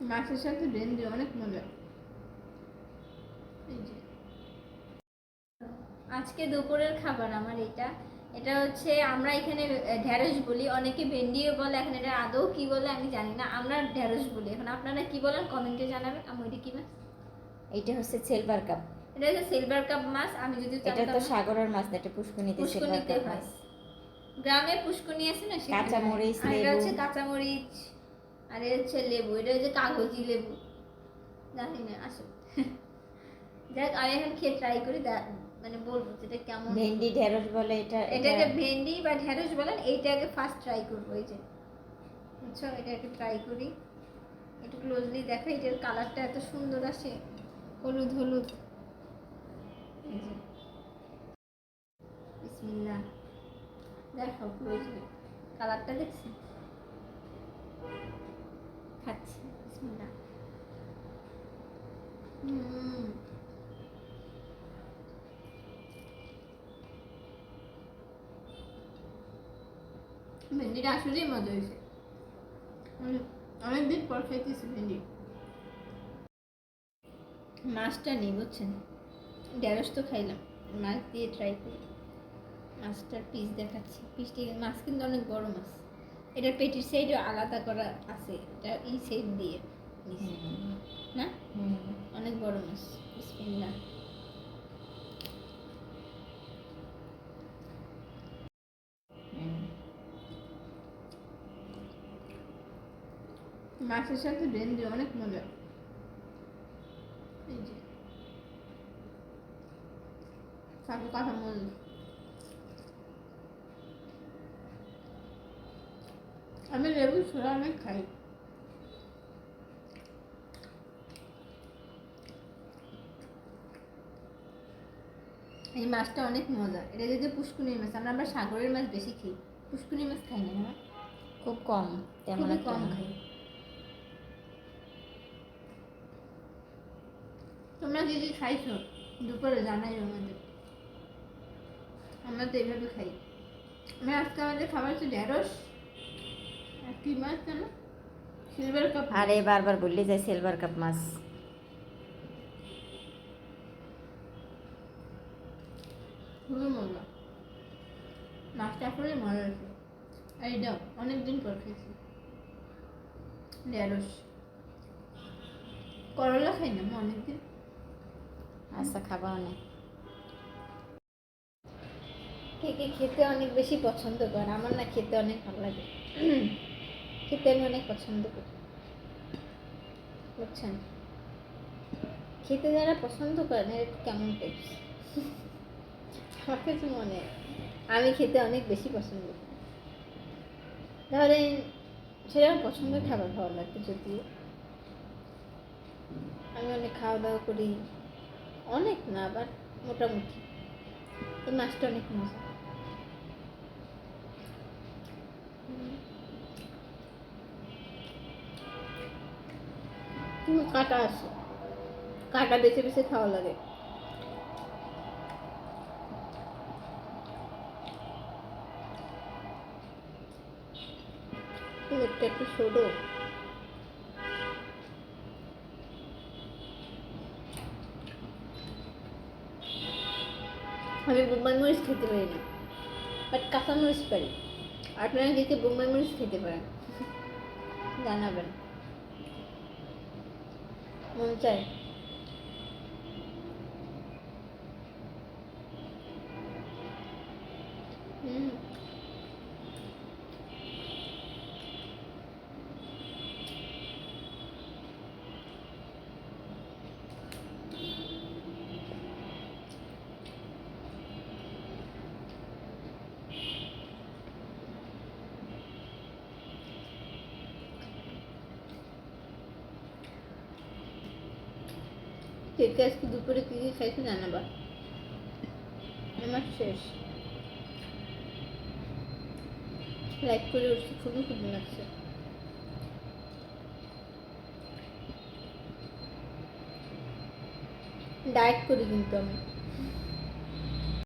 মাছের সাথে ভেন্ডি অনেক মজা। আজকে দুপুরের খাবার আমার এটা হচ্ছে আমরা এখানে ঢেঁড়স বলি, অনেকে ভেন্ডিও বলে, এখন এটা আদৌ কি বলে আমি জানি না, আমরা ঢেঁড়স বলি। এখন আপনারা কি বলেন কমেন্টে জানাবেন। আমি ওইটা কি মাছ? এইটা হচ্ছে সিলভার কাপ। এটা হচ্ছে সিলভার কাপ মাছ। আমি যদি এটা তো সাগরের মাছ না, এটা পুষ্কুনিতে সিলভার কাপ মাছ। গ্রামে পুষ্কুনি আছে না, কাঁচা মরিচ, আর এটা লেবু। হচ্ছে কাঁচা মরিচ, আর এটা হচ্ছে লেবু, এটা হচ্ছে কাগজি লেবু, জানি না আসো। দেখ আমি এখন খেয়ে ট্রাই করি, মানে বলবো যেটা কেমন। ভেন্ডি ঢেঁড়স বলে এটাকে ভেন্ডি বা ঢেঁড়স বলেন। এইটাকে ফার্স্ট ট্রাই করবো, এই যে বুঝছো, এটাকে ট্রাই করি। একটু ক্লোজলি দেখো, এটার কালারটা এত সুন্দর আসে, হলুদ হলুদ। এই যে বিসমিল্লাহ, দেখো ক্লোজলি কালারটা দেখছি। খাচ্ছি, বিসমিল্লাহ। ভেন্ডিটা আসলেই মজা হয়েছে, অনেকদিন পর খাইতেছি ভেন্ডি। মাছটা নেই বুঝছেন, ঢেঁড়স তো খাইলাম, মাছ দিয়ে ট্রাই করি। মাছটার পিস দেখাচ্ছি, পিসটি মাছ কিন্তু অনেক বড় মাছ। এটার পেটির সাইডও আলাদা করা আছে, এটা এই সাইড দিয়ে না, অনেক বড় মাছ। বিসমিল্লাহ। মাছের সাথে ভেন্ডি অনেক মজা। এই যে সাথে কাঁচা মরিচ। আমি লেবু ছোড়া অনেক খাই। এই মাছটা অনেক মজা। এটা যদি পুষ্কুনির মাছ, আমরা সাগরের মাছ বেশি খাই, পুষ্কুনির মাছ খাই না, না খুব কম, তেমন কম খাই। তোমরা কি কি খাইছো দুপুরে জানাই আমাদের। আমরা তো এইভাবে খাই। আমি আজকে আমাদের খাবার হচ্ছে ঢেঁড়স আর কি মাছ জানো, সিলভার কাপ। আরে বারবার বললে যায় সিলভার কাপ মাছ। খুবই মজা, মাছটা আসলে মজা হয়েছে। আর এটা অনেকদিন পর খেয়েছি ঢেঁড়স। করলা খাই না অনেকদিন। আচ্ছা, খাবা অনেক। কে কে খেতে অনেক বেশি পছন্দ করে, আমার না খেতে অনেক ভালো লাগে। খেতে আমি অনেক পছন্দ করি, বুঝছেন। খেতে যারা পছন্দ করেন এর কেমন টাইপস আমার কাছে মনে হয় আমি খেতে অনেক বেশি পছন্দ করি। তাহলে সেরকম পছন্দের খাবার ভালো লাগবে, যদিও আমি অনেক খাওয়া দাওয়া করি, অনেক না আবার মোটামুটি। এই মাছটা অনেক মজা। কাটা আছে, কাটা বেছে বেছে খাওয়া লাগে। একটা একটু ছোট। আমি বোম্বাই মরিচ খেতে পারি না, বাট কাঁচা মরিচ পারি। আপনারা কি কি বোম্বাই মরিচ খেতে পারেন জানাবেন, মন চায়। কে কে আজকে দুপুরে কি কি খাইছে জানাবা। আমার শেষ, লাইক করে উঠছি, খুবই খুবই লাগছে। ডায়েট করি কিন্তু আমি।